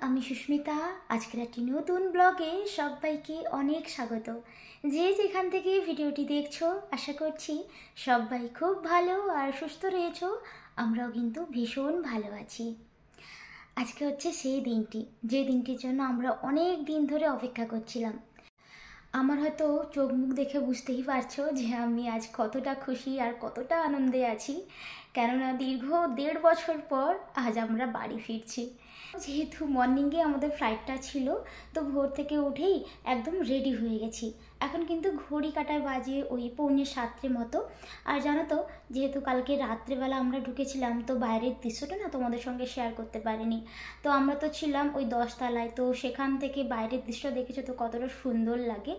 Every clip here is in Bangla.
আমি সুস্মিতা। আজকের একটি নতুন ব্লগে সবাইকে অনেক স্বাগত। যে যেখান থেকে ভিডিওটি দেখছো, আশা করছি সবাই খুব ভালো আর সুস্থ রয়েছো। আমরাও কিন্তু ভীষণ ভালো আছি। আজকে হচ্ছে সেই দিনটি, যে দিনটির জন্য আমরা অনেক দিন ধরে অপেক্ষা করছিলাম। আমার হয়তো চোখ মুখ দেখে বুঝতেই পারছো যে আমি আজ কতটা খুশি আর কতটা আনন্দে আছি, কেননা দীর্ঘ 1.5 বছর পর আজ আমরা বাড়ি ফিরছি। যেহেতু মর্নিংয়ে আমাদের ফ্লাইটটা ছিল, তো ভোর থেকে উঠেই একদম রেডি হয়ে গেছি। এখন কিন্তু ঘড়ি কাটায় বাজে ওই 6:45 মতো। আর জানো তো, যেহেতু কালকে রাত্রেবেলা আমরা ঢুকেছিলাম, তো বাইরের দৃশ্যটা না তোমাদের সঙ্গে শেয়ার করতে পারিনি। তো আমরা তো ছিলাম ওই 10 তলায়, তো সেখান থেকে বাইরের দৃশ্য দেখেছো তো কতটা সুন্দর লাগে।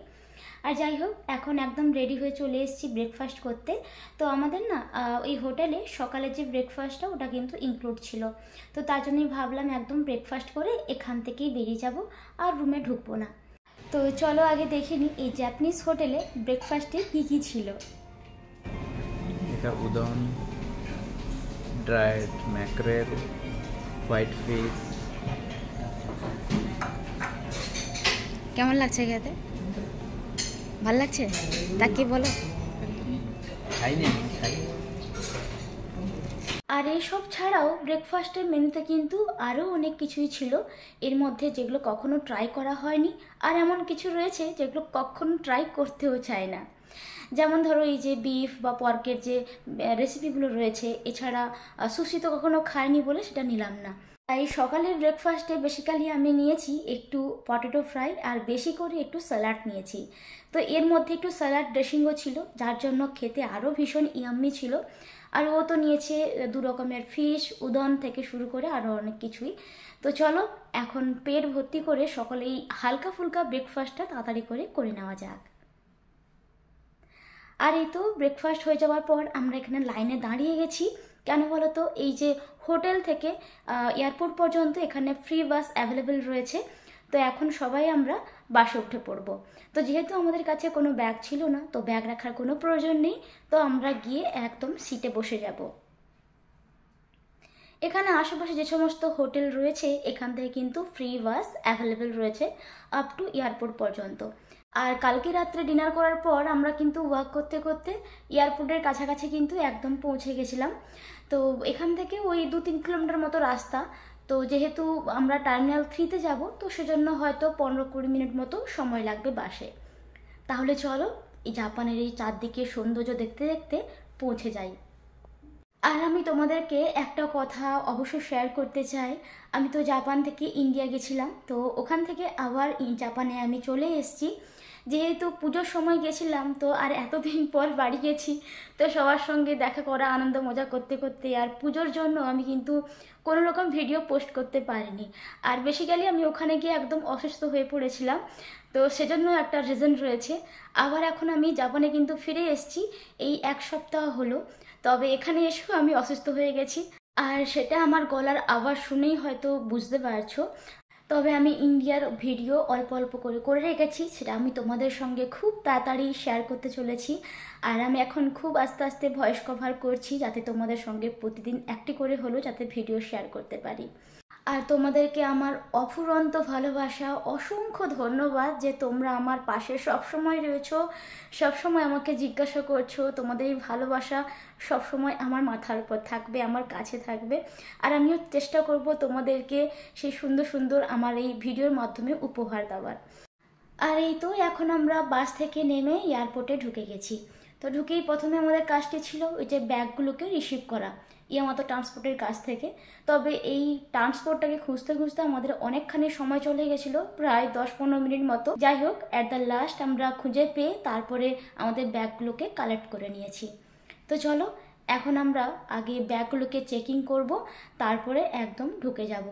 আর যাই হোক, এখন একদম রেডি হয়ে চলে এসেছি ব্রেকফাস্ট করতে। তো আমাদের না ওই হোটেলে সকালে যে ব্রেকফাস্টটা ওটা কিন্তু ইনক্লুড ছিল। তো তার জন্যই ভাবলাম একদম ব্রেকফাস্ট করে এখান থেকেই বেরিয়ে যাব, আর রুমে ঢুকবো না। তো চলো আগে দেখে নিই এই জাপানিজ হোটেলে ব্রেকফাস্টে কী কী ছিল। এটা udon, dried mackerel, white fish. কেমন লাগছে খেতে? ভালো লাগছে? তা কি বলো। আর এইসব ছাড়াও ব্রেকফাস্টের মেনুতে কিন্তু আরও অনেক কিছুই ছিল। এর মধ্যে যেগুলো কখনো ট্রাই করা হয়নি, আর এমন কিছু রয়েছে যেগুলো কখনো ট্রাই করতেও চায় না। যেমন ধরো এই যে বিফ বা পর্কের যে রেসিপিগুলো রয়েছে, এছাড়া সুশি তো কখনো খাইনি বলে সেটা নিলাম না। তাই সকালের ব্রেকফাস্টে বেসিক্যালি আমি নিয়েছি একটু পটেটো ফ্রাই, আর বেশি করে একটু স্যালাড নিয়েছি। তো এর মধ্যে একটু স্যালাড ড্রেসিংও ছিল, যার জন্য খেতে আরও ভীষণ ইয়াম্মি ছিল। আর ও তো নিয়েছে 2 রকমের ফিশ, উদন থেকে শুরু করে আরও অনেক কিছুই। তো চলো এখন পেট ভর্তি করে সকলেই হালকা ফুলকা ব্রেকফাস্টটা তাড়াতাড়ি করে নেওয়া যাক। আর এই তো ব্রেকফাস্ট হয়ে যাওয়ার পর আমরা এখানে লাইনে দাঁড়িয়ে গেছি। কেন বলো তো, এই যে হোটেল থেকে এয়ারপোর্ট পর্যন্ত এখানে ফ্রি বাস অ্যাভেলেবেল রয়েছে। তো এখন সবাই আমরা বাসে উঠে পড়ব। তো যেহেতু আমাদের কাছে কোনো ব্যাগ ছিল না, তো ব্যাগ রাখার কোনো প্রয়োজন নেই। তো আমরা গিয়ে একদম সিটে বসে যাব। এখানে আশেপাশে যে সমস্ত হোটেল রয়েছে, এখান থেকে কিন্তু ফ্রি বাস অ্যাভেলেবেল রয়েছে আপ টু এয়ারপোর্ট পর্যন্ত। আর কালকে রাত্রে ডিনার করার পর আমরা কিন্তু ওয়াক করতে করতে এয়ারপোর্টের কাছাকাছি কিন্তু একদম পৌঁছে গেছিলাম। তো এখান থেকে ওই 2-3 কিলোমিটার মতো রাস্তা। তো যেহেতু আমরা টার্মিনাল 3-তে যাব, তো সেজন্য হয়তো 15-20 মিনিট মতো সময় লাগবে বাসে। তাহলে চলো এই জাপানের এই চারদিকে সৌন্দর্য দেখতে দেখতে পৌঁছে যাই। আর আমি তোমাদেরকে একটা কথা অবশ্যই শেয়ার করতে চাই। আমি তো জাপান থেকে ইন্ডিয়া গেছিলাম, তো ওখান থেকে আবার জাপানে আমি চলে এসেছি। যেহেতু পুজোর সময় গেছিলাম, তো আর এতদিন পর বাড়ি গেছি, তো সবার সঙ্গে দেখা করা, আনন্দ মজা করতে করতে আর পুজোর জন্য আমি কিন্তু কোনো রকম ভিডিও পোস্ট করতে পারিনি। আর বেসিক্যালি আমি ওখানে গিয়ে একদম অসুস্থ হয়ে পড়েছিলাম, তো সেজন্য একটা রিজন রয়েছে। আবার এখন আমি জাপানে কিন্তু ফিরে এসেছি, এই 1 সপ্তাহ হলো। তবে এখানে এসেও আমি অসুস্থ হয়ে গেছি, আর সেটা আমার গলার আওয়াজ শুনেই হয়তো বুঝতে পারছো। তবে আমি ইন্ডিয়ার ভিডিও অল্প অল্প করে রেখেছি, সেটা আমি তোমাদের সঙ্গে খুব তাড়াতাড়ি শেয়ার করতে চলেছি। আর আমি এখন খুব আস্তে আস্তে ভয়েস কভার করছি, যাতে তোমাদের সঙ্গে প্রতিদিন একটি করে হলো যাতে ভিডিও শেয়ার করতে পারি। আর তোমাদেরকে আমার অফুরন্ত ভালোবাসা, অসংখ্য ধন্যবাদ যে তোমরা আমার পাশে সবসময় রয়েছো, সবসময় আমাকে জিজ্ঞাসা করছো। তোমাদের এই ভালোবাসা সবসময় আমার মাথার উপর থাকবে, আমার কাছে থাকবে। আর আমিও চেষ্টা করব তোমাদেরকে সেই সুন্দর সুন্দর আমার এই ভিডিওর মাধ্যমে উপহার দেওয়ার। আর এই তো এখন আমরা বাস থেকে নেমে এয়ারপোর্টে ঢুকে গেছি। তো ঢুকেই প্রথমে আমাদের কাজটি ছিল ওই যে ব্যাগগুলোকে রিসিভ করা ইয়ামাতো ট্রান্সপোর্টের কাছ থেকে। তবে এই ট্রান্সপোর্টটাকে খুঁজতে খুঁজতে আমাদের অনেকখানি সময় চলে গেছিলো, প্রায় 10-15 মিনিট মতো। যাই হোক, অ্যাট দ্য লাস্ট আমরা খুঁজে পেয়ে তারপরে আমাদের ব্যাগগুলোকে কালেক্ট করে নিয়েছি। তো চলো এখন আমরা আগে ব্যাগগুলোকে চেকিং করব, তারপরে একদম ঢুকে যাব।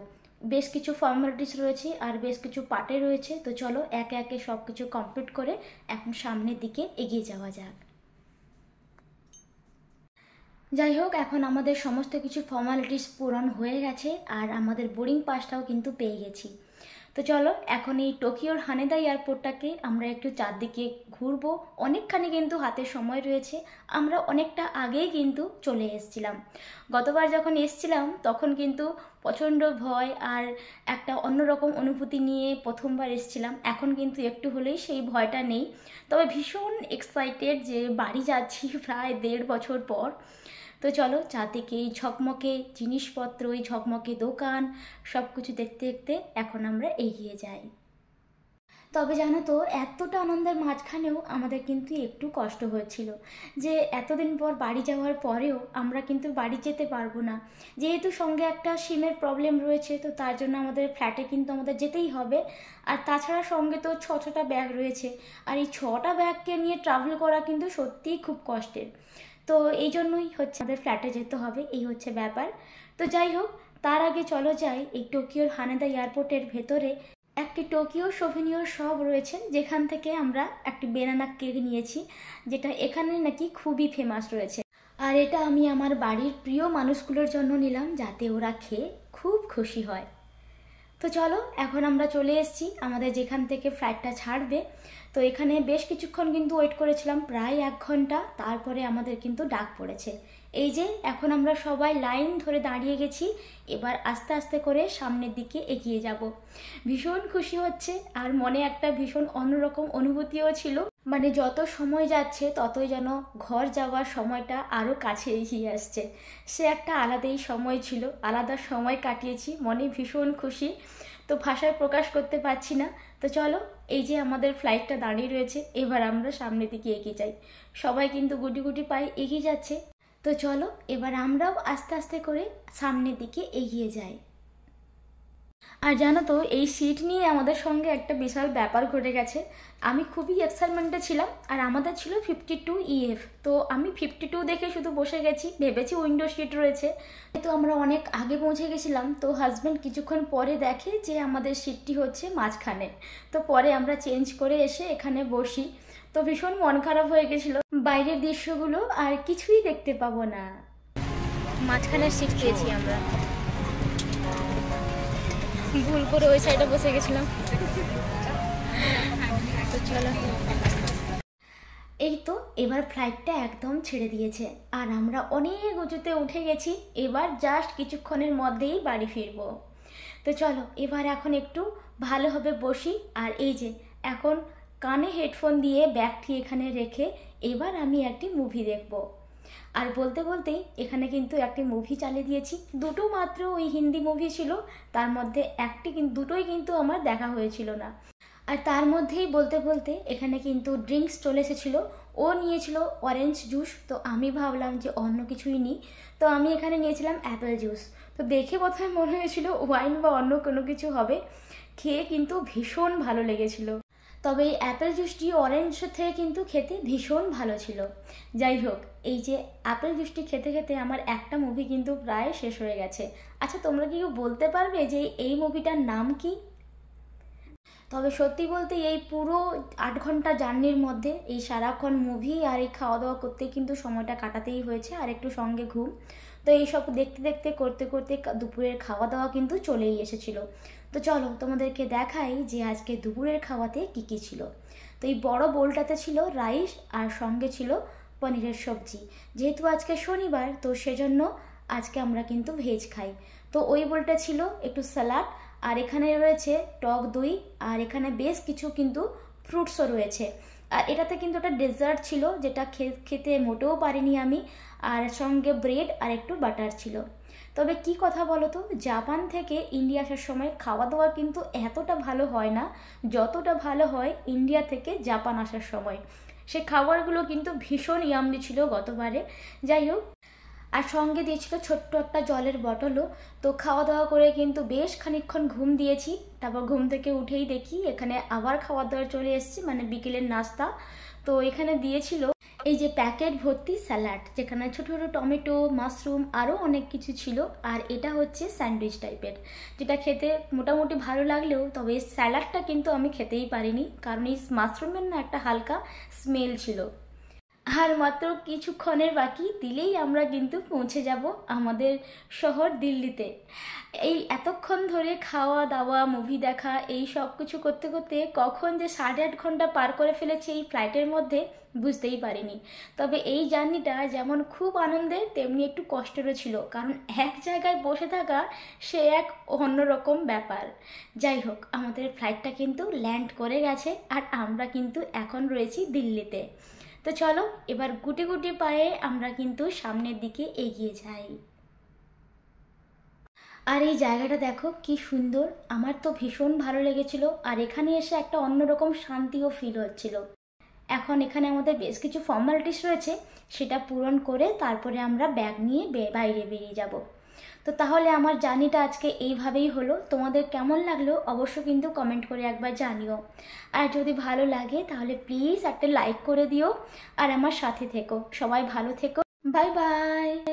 বেশ কিছু ফর্মালিটিস রয়েছে আর বেশ কিছু পার্টে রয়েছে। তো চলো একে একে সব কিছু কমপ্লিট করে এখন সামনের দিকে এগিয়ে যাওয়া যাক। যাই হোক, এখন আমাদের সমস্ত কিছু ফর্মালিটিস পূরণ হয়ে গেছে, আর আমাদের বোর্ডিং পাসটাও কিন্তু পেয়ে গেছি। তো চলো এখন এই টোকিওর হানেদা এয়ারপোর্টটাকে আমরা একটু চারদিকে ঘুরবো। অনেকখানি কিন্তু হাতে সময় রয়েছে, আমরা অনেকটা আগেই কিন্তু চলে এসেছিলাম। গতবার যখন এসেছিলাম তখন কিন্তু প্রচণ্ড ভয় আর একটা অন্যরকম অনুভূতি নিয়ে প্রথমবার এসেছিলাম। এখন কিন্তু একটু হলেই সেই ভয়টা নেই, তবে ভীষণ এক্সাইটেড যে বাড়ি যাচ্ছি প্রায় 1.5 বছর পর। তো চলো চারদিকে এই ঝকমকে জিনিসপত্র, এই ঝকমকে দোকান, সব কিছু দেখতে দেখতে এখন আমরা এগিয়ে যাই। তবে জানো তো, এতটা আনন্দের মাঝখানেও আমাদের কিন্তু একটু কষ্ট হয়েছিল যে এতদিন পর বাড়ি যাওয়ার পরেও আমরা কিন্তু বাড়ি যেতে পারবো না, যেহেতু সঙ্গে একটা সিমের প্রবলেম রয়েছে। তো তার জন্য আমাদের ফ্ল্যাটে কিন্তু আমাদের যেতেই হবে। আর তাছাড়া সঙ্গে তো 6টা ব্যাগ রয়েছে, আর এই 6টা ব্যাগকে নিয়ে ট্রাভেল করা কিন্তু সত্যিই খুব কষ্টের। তো এই জন্যই হচ্ছে আমাদের ফ্ল্যাটে যেতে হবে, এই হচ্ছে ব্যাপার। তো যাই হোক, তার আগে চলো যাই এই টোকিওর হানেদা এয়ারপোর্টের ভেতরে একটি টোকিও সোভেনিয়র শপ রয়েছে, যেখান থেকে আমরা একটি বেনানা কেক নিয়েছি, যেটা এখানে নাকি খুবই ফেমাস রয়েছে। আর এটা আমি আমার বাড়ির প্রিয় মানুষগুলোর জন্য নিলাম, যাতে ওরা খেয়ে খুব খুশি হয়। তো চলো, এখন আমরা চলে এসেছি আমাদের যেখান থেকে ফ্লাইটটা ছাড়বে। তো এখানে বেশ কিছুক্ষণ কিন্তু ওয়েট করেছিলাম, প্রায় 1 ঘন্টা। তারপরে আমাদের কিন্তু ডাক পড়েছে। এই যে এখন আমরা সবাই লাইন ধরে দাঁড়িয়ে গেছি, এবার আস্তে আস্তে করে সামনের দিকে এগিয়ে যাব। ভীষণ খুশি হচ্ছে, আর মনে একটা ভীষণ অন্যরকম অনুভূতিও ছিল। মানে যত সময় যাচ্ছে ততই যেন ঘর যাওয়ার সময়টা আরও কাছে এগিয়ে আসছে। সে একটা আলাদাই সময় ছিল, আলাদা সময় কাটিয়েছি, মনে ভীষণ খুশি। তো ভাষায় প্রকাশ করতে পারছি না। তো চলো, এই যে আমাদের ফ্লাইটটা দাঁড়িয়ে রয়েছে, এবার আমরা সামনের দিকে এগিয়ে যাই। সবাই কিন্তু গুটি গুটি পায়ে এগিয়ে যাচ্ছে। তো চলো, এবার আমরাও আস্তে আস্তে করে সামনের দিকে এগিয়ে যাই। আর জানো তো, এই সিট নিয়ে আমাদের সঙ্গে একটা বিশাল ব্যাপার ঘটে গেছে। আমি খুবই এক্সাইটমেন্টে ছিলাম, আর আমাদের ছিল 52EF। তো আমি 52 দেখে শুধু বসে গেছি, ভেবেছি উইন্ডো সিট রয়েছে। তো আমরা অনেক আগে পৌঁছে গেছিলাম। তো হাজব্যান্ড কিছুক্ষণ পরে দেখে যে আমাদের সিটটি হচ্ছে মাঝখানে। তো পরে আমরা চেঞ্জ করে এসে এখানে বসি। তো ভীষণ মন খারাপ হয়ে গেছিলো, বাইরের দৃশ্যগুলো আর কিছুই দেখতে পাবো না। মাঝখানের সিট পেয়েছি আমরা, ভুল করে ওই সাইডে বসে গেছিলাম। তো চলো, এই তো এবার ফ্লাইটটা একদম ছেড়ে দিয়েছে, আর আমরা অনেক উঁচুতে উঠে গেছি। এবার জাস্ট কিছুক্ষণের মধ্যেই বাড়ি ফিরবো। তো চলো, এবার এখন একটু ভালোভাবে বসি। আর এই যে এখন কানে হেডফোন দিয়ে ব্যাগটি এখানে রেখে এবার আমি একটি মুভি দেখব। আর বলতে বলতেই এখানে কিন্তু একটি মুভি চালিয়ে দিয়েছি। 2টো মাত্র ওই হিন্দি মুভি ছিল, তার মধ্যে দুটোই কিন্তু আমার দেখা হয়েছিল না। আর তার মধ্যেই বলতে বলতে এখানে কিন্তু ড্রিঙ্কস চলে এসেছিলো। ও নিয়েছিল অরেঞ্জ জুস, তো আমি ভাবলাম যে অন্য কিছুই নিই। তো আমি এখানে নিয়েছিলাম অ্যাপেল জুস। তো দেখে প্রথমে মনে হয়েছিল ওয়াইন বা অন্য কোনো কিছু হবে, খেয়ে কিন্তু ভীষণ ভালো লেগেছিল। তবে এই অ্যাপেল জুসটি অরেঞ্জ থেকে কিন্তু খেতে ভীষণ ভালো ছিল। যাই হোক, এই যে অ্যাপেল জুসটি খেতে খেতে আমার একটা মুভি কিন্তু প্রায় শেষ হয়ে গেছে। আচ্ছা, তোমরা কি বলতে পারবে যে এই মুভিটার নাম কি? তবে সত্যি বলতে এই পুরো 8 ঘন্টা জার্নির মধ্যে এই সারাক্ষণ মুভি আর এই খাওয়া দাওয়া করতে কিন্তু সময়টা কাটাতেই হয়েছে, আর একটু সঙ্গে ঘুম। তো এইসব দেখতে দেখতে করতে করতে দুপুরের খাওয়া দাওয়া কিন্তু চলেই এসেছিল। তো চলো তোমাদেরকে দেখাই যে আজকে দুপুরের খাওয়াতে কি কি ছিল। তো এই বড় বোলটাতে ছিল রাইস, আর সঙ্গে ছিল পনিরের সবজি। যেহেতু আজকে শনিবার, তো সেজন্য আজকে আমরা কিন্তু ভেজ খাই। তো ওই বোলটা ছিল একটু স্যালাড, আর এখানে রয়েছে টক দই, আর এখানে বেশ কিছু কিন্তু ফ্রুটসও রয়েছে। আর এটাতে কিন্তু একটা ডেজার্ট ছিল, যেটা খেতে মোটেও পারিনি আমি। আর সঙ্গে ব্রেড আর একটু বাটার ছিল। তবে কি কথা বলো তো, জাপান থেকে ইন্ডিয়া আসার সময় খাওয়া দাওয়া কিন্তু এতটা ভালো হয় না যতটা ভালো হয় ইন্ডিয়া থেকে জাপান আসার সময়। সে খাবারগুলো কিন্তু ভীষণ ইয়াম্মি ছিল গতবারে। যাই হোক, আর সঙ্গে দিয়েছিল ছোট্ট একটা জলের বটলও। তো খাওয়া দাওয়া করে কিন্তু বেশ খানিকক্ষণ ঘুম দিয়েছি। তারপর ঘুম থেকে উঠেই দেখি এখানে আবার খাওয়া দাওয়া চলে এসেছে, মানে বিকেলের নাস্তা। তো এখানে দিয়েছিল এই যে প্যাকেট ভর্তি স্যালাড, যেখানে ছোটো ছোটো টমেটো, মাশরুম আরও অনেক কিছু ছিল। আর এটা হচ্ছে স্যান্ডউইচ টাইপের, যেটা খেতে মোটামুটি ভালো লাগলেও তবে এই স্যালাডটা কিন্তু আমি খেতেই পারিনি, কারণ এই মাশরুমের না একটা হালকা স্মেল ছিল। আর মাত্র কিছুক্ষণের বাকি দিলেই আমরা কিন্তু পৌঁছে যাব আমাদের শহর দিল্লিতে। এই এতক্ষণ ধরে খাওয়া দাওয়া মুভি দেখা এই সব কিছু করতে করতে কখন যে 8.5 ঘন্টা পার করে ফেলেছি এই ফ্লাইটের মধ্যে বুঝতেই পারিনি। তবে এই জার্নিটা যেমন খুব আনন্দের তেমনি একটু কষ্টেরও ছিল, কারণ এক জায়গায় বসে থাকা সে এক অন্যরকম ব্যাপার। যাই হোক, আমাদের ফ্লাইটটা কিন্তু ল্যান্ড করে গেছে আর আমরা কিন্তু এখন রয়েছি দিল্লিতে। তো চলো এবার গুটি গুটি পায়ে আমরা কিন্তু সামনের দিকে এগিয়ে যাই। আর এই জায়গাটা দেখো কি সুন্দর, আমার তো ভীষণ ভালো লেগেছিল। আর এখানে এসে একটা অন্যরকম শান্তিও ফিল হচ্ছিল। এখন এখানে আমাদের বেশ কিছু ফর্মালিটিস রয়েছে, সেটা পূরণ করে তারপরে আমরা ব্যাগ নিয়ে বাইরে বেরিয়ে যাব। তো তাহলে আমার জার্নিটা আজকে এইভাবেই হলো। তোমাদের কেমন লাগলো অবশ্য কিন্তু কমেন্ট করে একবার জানিও। আর যদি ভালো লাগে তাহলে প্লিজ একটা লাইক করে দিও আর আমার সাথে থেকো। সবাই ভালো থেকো, বাই বাই।